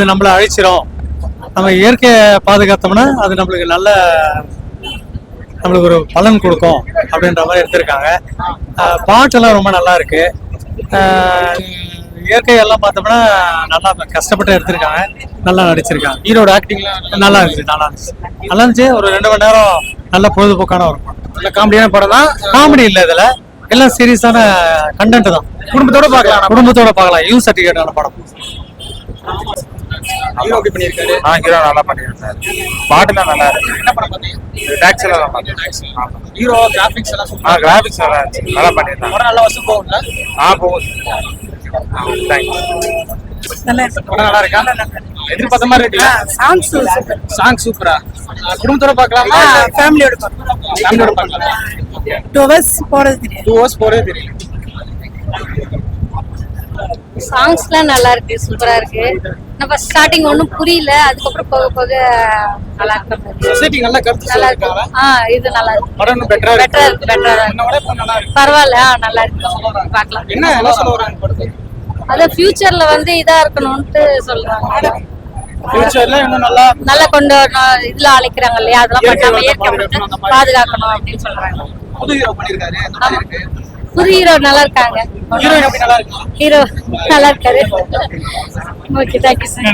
நம்மளை அழிச்சிரும். நம்ம இயற்கையை பாதுகாத்தோம்னா அது நம்மளுக்கு ஒரு பலன் கொடுக்கும் அப்படின்ற மாதிரி எடுத்திருக்காங்க. பாட்டெல்லாம் ரொம்ப நல்லா இருக்கு. இயற்கையெல்லாம் பார்த்தோம்னா நல்லா கஷ்டப்பட்டு எடுத்திருக்காங்க. நல்லா நடிச்சிருக்காங்க. ஹீரோட ஆக்டிங்லாம் நல்லா இருந்துச்சு. ஒரு 2 மணி நேரம் நல்ல பொழுதுபோக்கான ஒரு படம். நல்ல காமெடியான படம் தான். காமெடி இல்லை, இதுல எல்லாம் சீரியஸான கண்டென்ட் தான். குடும்பத்தோட பார்க்கலாம். யூ சர்டிஃபிகேட்டான படம். ஹீரோ எப்படி பண்ணியிருக்காரு? ஹீரோ நல்லா பண்ணியிருக்காரு. பாட்டுலாம் நல்லா இருக்கு. என்ன படம் பார்த்தீங்க? டாக்ஸ் எல்லாம் நல்லா இருக்கு. ஹீரோ கிராபிக்ஸ் எல்லாம் சூப்பர். கிராபிக்ஸ் நல்லா இருந்துச்சு. நல்லா பண்ணியிருக்காங்க. படம் நல்லா வசூல் போகும்ல? போகுது. நல்லா இருக்கா? எதிர்பார்த்த மாதிரி இருக்கு. சாங் சூப்பரா. குடும்பத்தோட பார்க்கலாமா? ஃபேமிலியோட பார்க்கலாம். 2 hours போறது தெரியும். சாங்ஸ்லாம் நல்லா இருக்கு, சூப்பரா இருக்கு. நம்ம ஸ்டார்டிங் ஒன்றும் புரியல, அதுக்கப்புறம் போக போக நல்லா இருக்கு. சொசைட்டி நல்ல கருத்து நல்லா சொல்லிருக்காங்க. இருக்கு. இது நல்லா இருக்கு. படம் இன்னும் பெட்டரா இருக்கு. நல்லா இருக்கு. பரவாயில்ல, நல்லா இருக்கு. பார்க்கலாம். என்ன சொல்ல வராங்க படத்துக்கு? அதான் ஃபியூச்சர்ல வந்து இதா இருக்கணும்ட்டு சொல்றாங்க. ஃபியூச்சர்ல இன்னும் நல்லா கொண்டு இதுல அழைக்கிறாங்க இல்லையா, அதெல்லாம் பண்ணாம இயற்கை வந்து பாதுகாக்கணும் அப்படின்னு சொல்றாங்க. புது ஹீரோ பண்ணிருக்காரு. நல்லா இருக்கு. புது ஹீரோ நல்லா இருக்காங்க. ஹீரோயின் எப்படி நல்லா இருக்கு? ஹீரோ நல்லா இருக்காரு. Okay, thank you sir.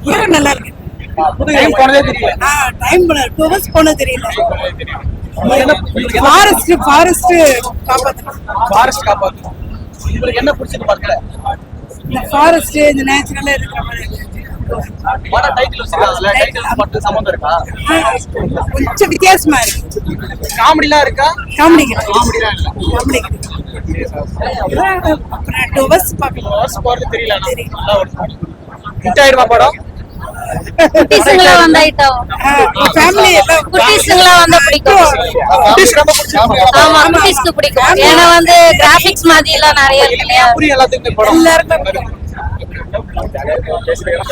ஹீரோ நல்லா இருக்கு. புது ஹீரோ போனதே தெரியல. டைம் 2 hours போனது தெரியல. ஃபாரஸ்ட் காப்பாத்து. உங்களுக்கு என்ன பிடிச்சது படத்துல? இந்த ஃபாரஸ்ட் இந்த நேச்சுரலா இருக்கிற மாதிரி படம் டைட்டில் வச்சிருக்காங்கல்ல, டைட்டில் மட்டும் சம்பந்தம் இருக்கா? கொஞ்சம் வித்தியாசமா இருக்கு. காமெடிலாம் இருக்கா? காமெடிலாம் இல்ல. அப்புறம் 2 hours பார்க்கலாம். போறது தெரியல. நல்லா ஒரு ஹிட் ஆயிடுமா படம்? குட்டீஸுங்களா வந்தாயிட்டா ஃபேமிலி எல்லாம் குட்டீஸுங்களா வந்தா பிடிக்கும். ஆமா, குட்டீஸ்க்கு பிடிக்கும். ஏன்னா வந்து கிராபிக்ஸ் மாதிரி எல்லாம் நிறைய இருக்கு இல்லையா, புரிய எல்லாத்துக்கும் படம். எல்லாருமே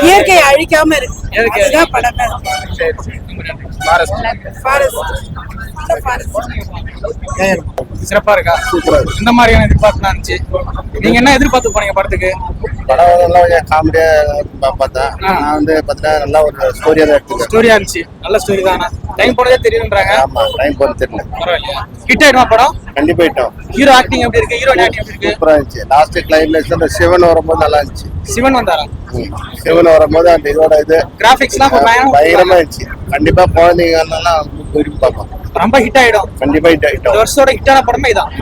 இயற்கையை அழிக்காம இருக்கு. அதுதான் படம். சிறப்பா இருக்கா? இந்த மாதிரியான எதிர்பார்ப்பு இருந்துச்சு. நீங்க என்ன எதிர்பார்த்து போனீங்க படத்துக்கு? படம் நல்லா கொஞ்சம் காமெடியா பார்த்தேன். நான் வந்து பார்த்தா நல்லா ஒரு ஸ்டோரியா தான் எடுத்துக்கேன். ஸ்டோரியா இருந்துச்சு. நல்ல ஸ்டோரி தானா? டைம் போனதே தெரியுன்றாங்க. ஆமா, டைம் போறது தெரியல. பரவாயில்லையா? ஹிட் ஆயிடுமா படம்? கண்டிப்பா ஹிட்டும். ஹீரோ ஆக்டிங் எப்படி இருக்கு? ஹீரோயின் ஆக்டிங் எப்படி இருக்கு? சூப்பரா இருந்துச்சு. லாஸ்ட் கிளைமேக்ஸ் அந்த சிவன் வரும்போது நல்லா இருந்துச்சு. சிவன் வந்தாரா? சிவன் வரும்போது அந்த இதோட இது கிராபிக்ஸ்லாம் பயங்கரமா இருந்துச்சு. கண்டிப்பா குழந்தைங்க விரும்பி பார்ப்போம். ரொம்ப ஹிட் ஆயிடும். கண்டிப்பா ஹிட் இந்த ஆயிடும். வருஷத்தோட ஹிட்டான படமே இதான்.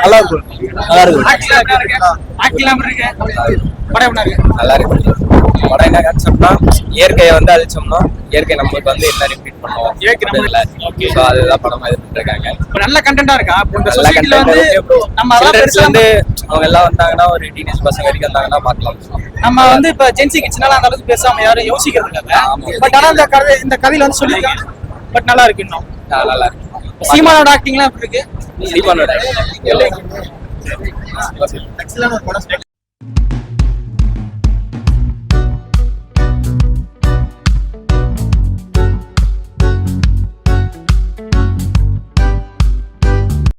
நல்லா இருக்கும். நல்லா இருக்கும். ஆக்டிங்லாம் எப்படி இருக்கு? படம் எப்படி இருக்கு? நல்லா இருக்கு. படம் என்ன கான்செப்ட்னா, இயற்கையை வந்து அழிச்சோம்னா இயற்கை நம்மளுக்கு வந்து என்ன ரிப்பீட் பண்ணுவோம். ஸோ அதுதான் படமா இது பண்ணிருக்காங்க. நல்ல கண்டென்ட்டா இருக்கா? இந்த நல்ல சொசைட்டில வந்து நம்ம கண்டென்ட் வந்து அவங்க எல்லாம் வந்தாங்கன்னா ஒரு டீனேஜ் பசங்க வரைக்கும் வந்தாங்கன்னா பார்க்கலாம். நம்ம வந்து இப்ப ஜென்சி கிட்ஸ்னால அந்த அளவுக்கு பேசாம யாரும் யோசிக்கிறது இல்ல. பட் ஆனா இந்த கதையில வந்து சொல்லிருக்காங்க. பட் நல்லா இருக்கு. இன்னும் நல்லா இருக்கு. சீமானோட ஆக்டிங்லாம் எப்படி இருக்கு? சீமானோட எக்ஸலன்ட் படம்.